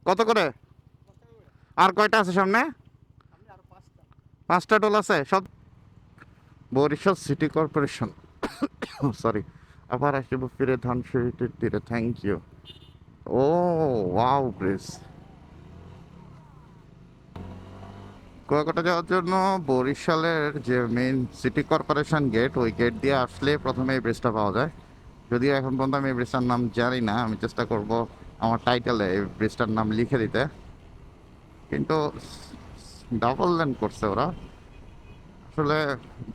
কত করে? আর কয়টা আছে সামনে? 5টা টোল আছে সব। Barishal city corporation, sorry. আবার আসবো ফিরে ধানসিঁড়িটির তীরে, থ্যাংক ইউ। ও ওয়াও ব্রিজ। কুয়াকাটা যাওয়ার জন্য বরিশালের যে মেইন সিটি কর্পোরেশন গেট, ওই গেট দিয়ে আসলে প্রথমে এই ব্রিজটা পাওয়া যায়। যদিও এখন পর্যন্ত আমি এই ব্রিজটার নাম জানি না, আমি চেষ্টা করব আমার টাইটেলে এই ব্রিজটার নাম লিখে দিতে। কিন্তু ডাবল লেন করছে ওরা। আসলে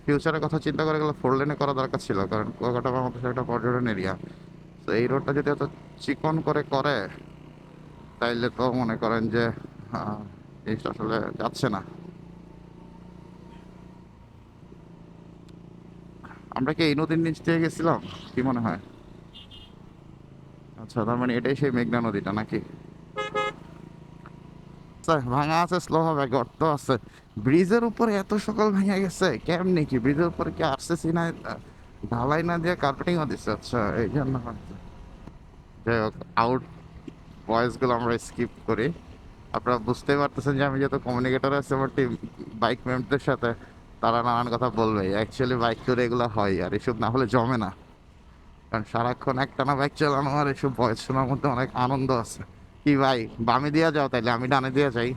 ফিউচারের কথা চিন্তা করে গেলে 4 লেনে করা দরকার ছিল, কারণ কুয়াকাটা বাংলাদেশের একটা পর্যটন এরিয়া। তো এই রোডটা যদি এত চিকন করে করে, তাইলে তো মনে করেন যে জিনিসটা আসলে যাচ্ছে না। আমরা কি এই নদীর নিচ দিয়ে গেছিলাম, কি মনে হয়? আচ্ছা, তার মানে এটাই সেই মেঘনা নদীটা নাকি? আচ্ছা, ভাঙা আছে, স্লো হবে, গর্ত আছে। ব্রিজের উপরে এত সকাল ভেঙে গেছে কেমনি? কি ব্রিজের উপরে কি আসতেছি না, ঢালাই না দিয়ে কার্পেটিংও দিচ্ছে? আচ্ছা, এই জন্য হয়তো। যাই হোক, আউট ভয়েস গুলো আমরা স্কিপ করি। আপনারা বুঝতেই পারতেছেন যে আমি যত কমিউনিকেটর আছে আমার টিম বাইক মেম্বারদের সাথে, তারা নানান কথা বলবে। অ্যাকচুয়ালি বাইক ট্যুরে এগুলো হয়, আর এসব না হলে জমে না। কারণ সারাক্ষণ একটানা বাইক চালানো আর এসব ভয়েস শোনার মধ্যে অনেক আনন্দ আছে। কি ভাই, বামে দিয়া যাও তাইলে, আমি ডানে দিয়া যাই।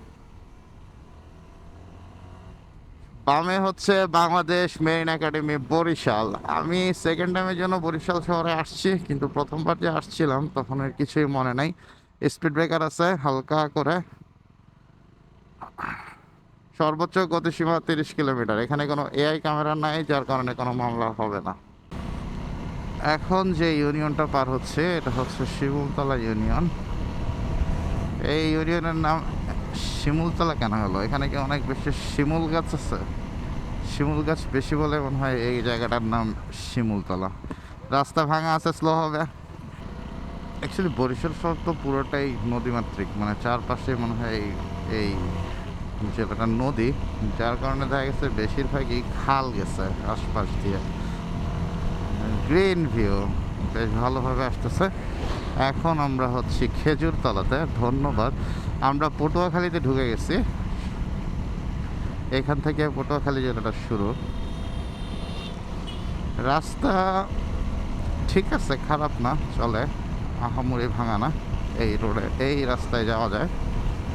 বামে হচ্ছে বাংলাদেশ মেরিন একাডেমি বরিশাল। আমি সেকেন্ড টাইমের জন্য বরিশাল শহরে আসছি, কিন্তু প্রথমবার যে আসছিলাম তখন আর কিছুই মনে নাই। স্পিড ব্রেকার আছে হালকা করে, সর্বোচ্চ গতিসীমা 30 কিলোমিটার। এখানে কোনো এআই ক্যামেরা নাই, যার কারণে কোনো মামলা হবে না। এখন যে ইউনিয়নটা পার হচ্ছে, এটা হচ্ছে শিমুলতলা ইউনিয়ন। এই ইউনিয়নের নাম শিমুলতলা কেন হলো? এখানে কি অনেক বেশি শিমুল গাছ আছে? শিমুল গাছ বেশি বলে মনে হয় এই জায়গাটার নাম শিমুলতলা। রাস্তা ভাঙা আছে, স্লো হবে। অ্যাকচুয়ালি বরিশাল শহর তো পুরোটাই নদীমাতৃক, মানে চারপাশে মনে হয় এই জেলাটা নদী, যার কারণে দেখা গেছে বেশিরভাগই খাল গেছে আশপাশ দিয়ে। গ্রিন ভিউ বেশ ভালোভাবে আসতেছে। এখন আমরা হচ্ছি খেজুরতলাতে, ধন্যবাদ। আমরা পটুয়াখালীতে ঢুকে গেছি। এখান থেকে পটুয়াখালী জেলাটা শুরু। রাস্তা ঠিক আছে, খারাপ না, চলে, আহামরি ভাঙা না। এই রোডে এই রাস্তায় যাওয়া যায়,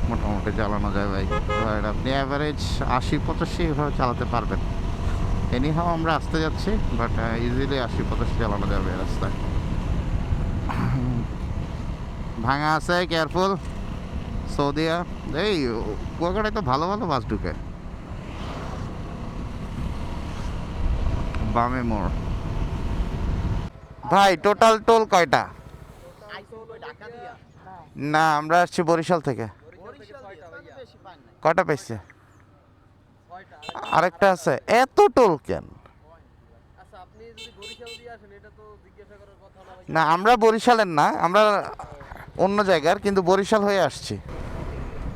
মোটামুটি চালানো যায় ভাই। আর আপনি অ্যাভারেজ 80-85 এভাবে চালাতে পারবেন। এনিহাও আমরা আসতে যাচ্ছি, বাট ইজিলি 80-85 চালানো যাবে এই রাস্তায়। ভাঙা আছে, কেয়ারফুল। সৌদিয়া, এই কুয়াকাটায় তো ভালো ভালো বাস ঢুকে। বামে মোড়। ভাই টোটাল টোল কয়টা? না, আমরা আসছি বরিশাল থেকে। কয়টা পেয়েছে? আরেকটা আছে, এত টোল কেন? না, আমরা বরিশালের না, আমরা অন্য জায়গার, কিন্তু বরিশাল হয়ে আসছি।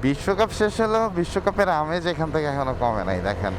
বিশ্বকাপ শেষ হলো, বিশ্বকাপের আমেজ এখান থেকে এখনো কমে নাই। দেখেন,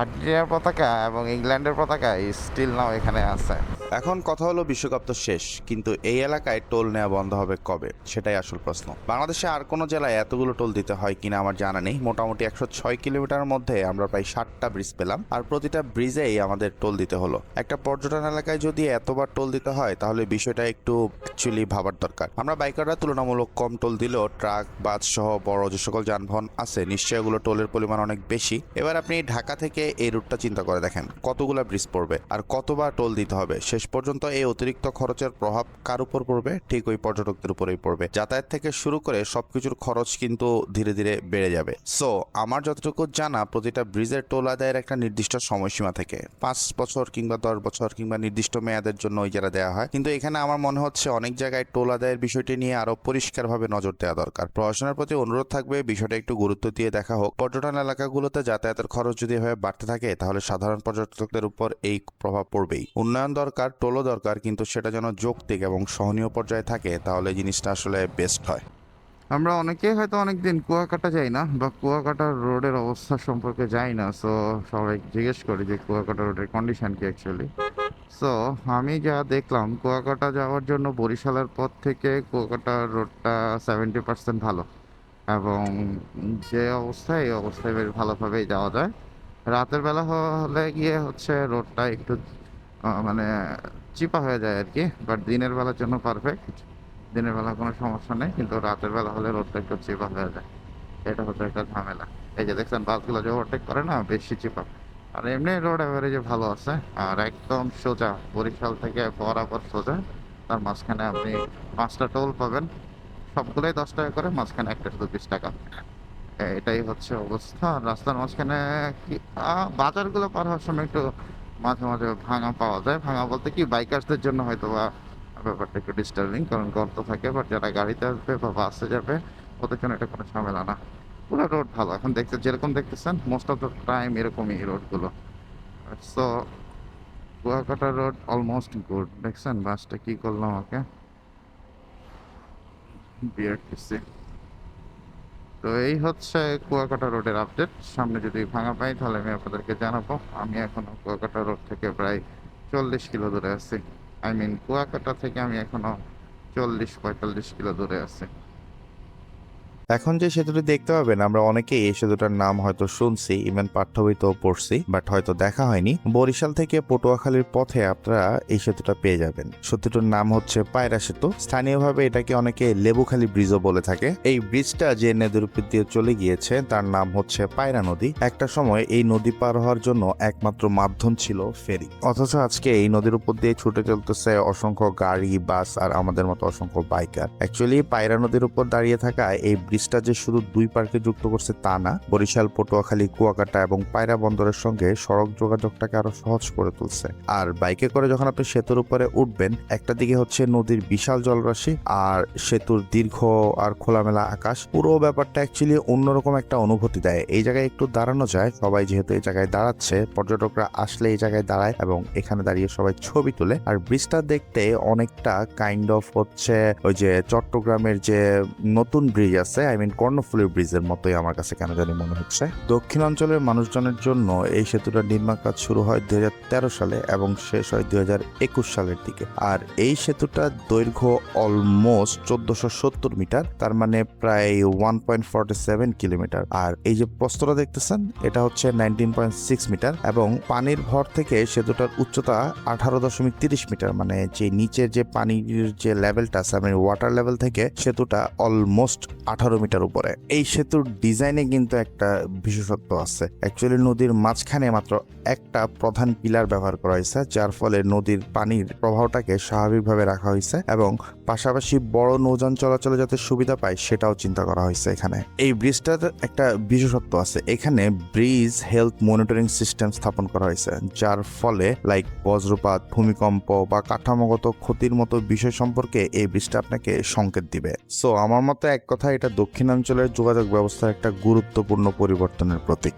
আর্জেন্টিনার পতাকা এবং ইংল্যান্ডের পতাকা স্টিল নাও এখানে আছে। এখন কথা হলো বিশ্বকাপ তো শেষ, কিন্তু এই এলাকায় টোল নেওয়া বন্ধ হবে কবে, সেটাই আসল প্রশ্ন। বাংলাদেশে আর কোনো জেলায় এতগুলো টোল দিতে হয় কিনা আমার জানা নেই। মোটামুটি 106 কিলোমিটারের মধ্যে আমরা প্রায় 60টা ব্রিজ পেলাম, আর প্রতিটা ব্রিজেই আমাদের টোল দিতে হলো। একটা পর্যটন এলাকায় যদি এতবার টোল দিতে হয়, তাহলে বিষয়টা একটু অ্যাকচুয়ালি ভাবার দরকার। আমরা বাইকাররা তুলনামূলক কম টোল দিলেও ট্রাক, বাস সহ বড় যে সকল যানবাহন আছে, নিশ্চয়ই এগুলো টোলের পরিমাণ অনেক বেশি। এবার আপনি ঢাকা থেকে এই রুটটা চিন্তা করে দেখেন, কতগুলা ব্রিজ পড়বে আর কতবার টোল দিতে হবে। শেষ পর্যন্ত এই অতিরিক্ত খরচের প্রভাব কার উপর পড়বে? ঠিক ওই পর্যটকদের উপরেই পড়বে। যাতায়াত থেকে শুরু করে সবকিছুর খরচ কিন্তু ধীরে ধীরে বেড়ে যাবে। সো আমার যতটুকু জানা, প্রতিটা ব্রিজের টোল আদায়ের একটা নির্দিষ্ট সময়সীমা থেকে 5 বছর কিংবা 10 বছর কিংবা নির্দিষ্ট মেয়াদের জন্য ওই যারা দেওয়া হয়। কিন্তু এখানে আমার মনে হচ্ছে অনেক জায়গায় টোল আদায়ের বিষয়টি নিয়ে আরো পরিষ্কারভাবে নজর দেওয়া দরকার। প্রশাসনের প্রতি অনুরোধ থাকবে, বিষয়টা একটু গুরুত্ব দিয়ে দেখা হোক। পর্যটন এলাকাগুলোতে যাতায়াতের খরচ যদি এভাবে বাড়তে থাকে, তাহলে সাধারণ পর্যটকদের উপর এই প্রভাব পড়বেই। উন্নয়ন দরকার, টোলও দরকার, কিন্তু সেটা যেন যৌক্তিক এবং সহনীয় পর্যায়ে থাকে, তাহলে জিনিসটা আসলে বেস্ট হয়। আমরা অনেকেই হয়তো অনেকদিন কুয়াকাটা যাই না, বা কুয়াকাটা রোডের অবস্থা সম্পর্কে যাই না। সো সবাই জিজ্ঞেস করি যে কুয়াকাটা রোডের কন্ডিশন কি অ্যাকচুয়ালি। সো আমি যা দেখলাম, কুয়াকাটা যাওয়ার জন্য বরিশালের পথ থেকে কুয়াকাটা রোডটা 70% ভালো। এবং যে অবস্থায় এই অবস্থায় বেশ ভালোভাবেই যাওয়া যায়। রাতের বেলা হলে গিয়ে হচ্ছে রোডটা একটু মানে চিপা হয়ে যায় আর কি, বাট দিনের বেলার জন্য পারফেক্ট। দিনের বেলা কোনো সমস্যা নেই, কিন্তু রাতের বেলা হলে রোডটা একটু চিপা হয়ে যায়, এটা হচ্ছে একটা ঝামেলা। এই যে দেখছেন বাসগুলো যে ওভারটেক করে না, বেশি চিপা। আর এমনি রোড অ্যাভারেজে ভালো আছে, আর একদম সোজা বরিশাল থেকে বরাবর সোজা। তার মাঝখানে আপনি 5টা টোল পাবেন, সবগুলোই 10 টাকা করে, মাঝখানে একটা শুধু 20 টাকা। এটাই হচ্ছে অবস্থা। আর রাস্তার মাঝখানে কি বাজারগুলো পার হওয়ার সময় একটু মাঝে মাঝে ভাঙা পাওয়া যায়। ভাঙা বলতে কি, বাইকার্সদের জন্য হয়তো বা ব্যাপারটা একটু ডিস্টার্বিং, কারণ গর্ত থাকে। বাট যারা গাড়িতে আসবে বা বাসে যাবে, ওদের জন্য এটা কোনো ঝামেলা না। পুরো রোড ভালো, এখন দেখতে যেরকম দেখতেছেন মোস্ট অফ দ্য টাইম এরকমই রোডগুলো। So Kuakata road almost good. দেখছেন বাসটা কি করলাম আমাকে, বিআরটিসি। তো এই হচ্ছে কুয়াকাটা রোডের আপডেট। সামনে যদি ভাঙা পাই তাহলে আমি আপনাদেরকে জানাবো। আমি এখনো কুয়াকাটা রোড থেকে প্রায় 40 কিলো দূরে আছি। আই মিন কুয়াকাটা থেকে আমি এখনো 40-45 কিলো দূরে আছি। এখন যে সেতুটি দেখতে পাবেন, আমরা অনেকেই এই সেতুটার নাম হয়তো শুনছি, ইভেন পাঠ্য বইতেও পড়ছি, বাট হয়তো দেখা হয়নি। বরিশাল থেকে পটুয়াখালীর পথে আপনারা এই সেতুটা পেয়ে যাবেন। সেতুটার নাম হচ্ছে পায়রা সেতু। স্থানীয়ভাবে এটাকে অনেকে লেবুখালী ব্রিজও বলে থাকে। এই ব্রিজটা যে নদীর উপর দিয়ে চলে গিয়েছে তার নাম হচ্ছে পায়রা নদী। একটা সময় এই নদী পার হওয়ার জন্য একমাত্র মাধ্যম ছিল ফেরি, অথচ আজকে এই নদীর উপর দিয়ে ছুটে চলতেছে অসংখ্য গাড়ি, বাস আর আমাদের মতো অসংখ্য বাইকার। অ্যাকচুয়ালি পায়রা নদীর উপর দাঁড়িয়ে থাকা এই ব্রিজটা যে শুধু দুই পার্কে যুক্ত করছে তা না, বরিশাল, পটুয়াখালী, কুয়াকাটা এবং পায়রা বন্দরের সঙ্গে সড়ক যোগাযোগটাকে আরো সহজ করে তুলছে। আর বাইকে করে যখন আপনি সেতুর উপরে উঠবেন, একটা দিকে হচ্ছে নদীর বিশাল জলরাশি আর সেতুর দীর্ঘ আর খোলামেলা আকাশ। পুরো ব্যাপারটা অ্যাকচুয়ালি অন্যরকম একটা অনুভূতি দেয়। এই জায়গায় একটু দাঁড়ানো যায়, সবাই যেহেতু এই জায়গায় দাঁড়াচ্ছে, পর্যটকরা আসলে এই জায়গায় দাঁড়ায় এবং এখানে দাঁড়িয়ে সবাই ছবি তোলে। আর ব্রিজটা দেখতে অনেকটা কাইন্ড অফ হচ্ছে ওই যে চট্টগ্রামের যে নতুন ব্রিজ আছে, আই মিন কর্ণফুলী ব্রিজের মতোই আমার কাছে কেন জানি মনে হচ্ছে। দক্ষিণাঞ্চলের মানুষজনের জন্য এই সেতুটার নির্মাণ কাজ শুরু হয় 2013 সালে এবং শেষ হয় 2021 সালের দিকে। আর এই সেতুটার দৈর্ঘ্য অলমোস্ট 1470 মিটার, তার মানে প্রায় 1.47 কিলোমিটার। আর এই যে প্রস্তরটা দেখতেছেন, এটা হচ্ছে 19.6 মিটার এবং পানির ভর থেকে সেতুটার উচ্চতা 18.30 মিটার, মানে যে নিচের যে পানির যে লেভেলটা আছে, মানে ওয়াটার লেভেল থেকে সেতুটা অলমোস্ট 18 মিটার উপরে। এই সেতুর ডিজাইনে কিন্তু একটা বিশেষত্ব আছে। অ্যাকচুয়ালি নদীর মাঝখানে মাত্র একটা প্রধান পিলার ব্যবহার করা হয়েছে, যার ফলে নদীর পানির প্রবাহটাকে স্বাভাবিকভাবে রাখা হয়েছে এবং পাশাপাশি বড় নৌযান চলাচলে যাতে সুবিধা পায় সেটাও চিন্তা করা হয়েছে এখানে। এই ব্রিজটার একটা বিশেষত্ব আছে, এখানে ব্রিজ হেলথ মনিটরিং সিস্টেম স্থাপন করা হয়েছে, যার ফলে লাইক বজ্রপাত, ভূমিকম্প বা কাঠামোগত ক্ষতির মতো বিষয় সম্পর্কে এই ব্রিজটা আপনাকে সংকেত দিবে। সো আমার মতে এক কথা, এটা দক্ষিণাঞ্চলের যোগাযোগ ব্যবস্থার একটা গুরুত্বপূর্ণ পরিবর্তনের প্রতীক।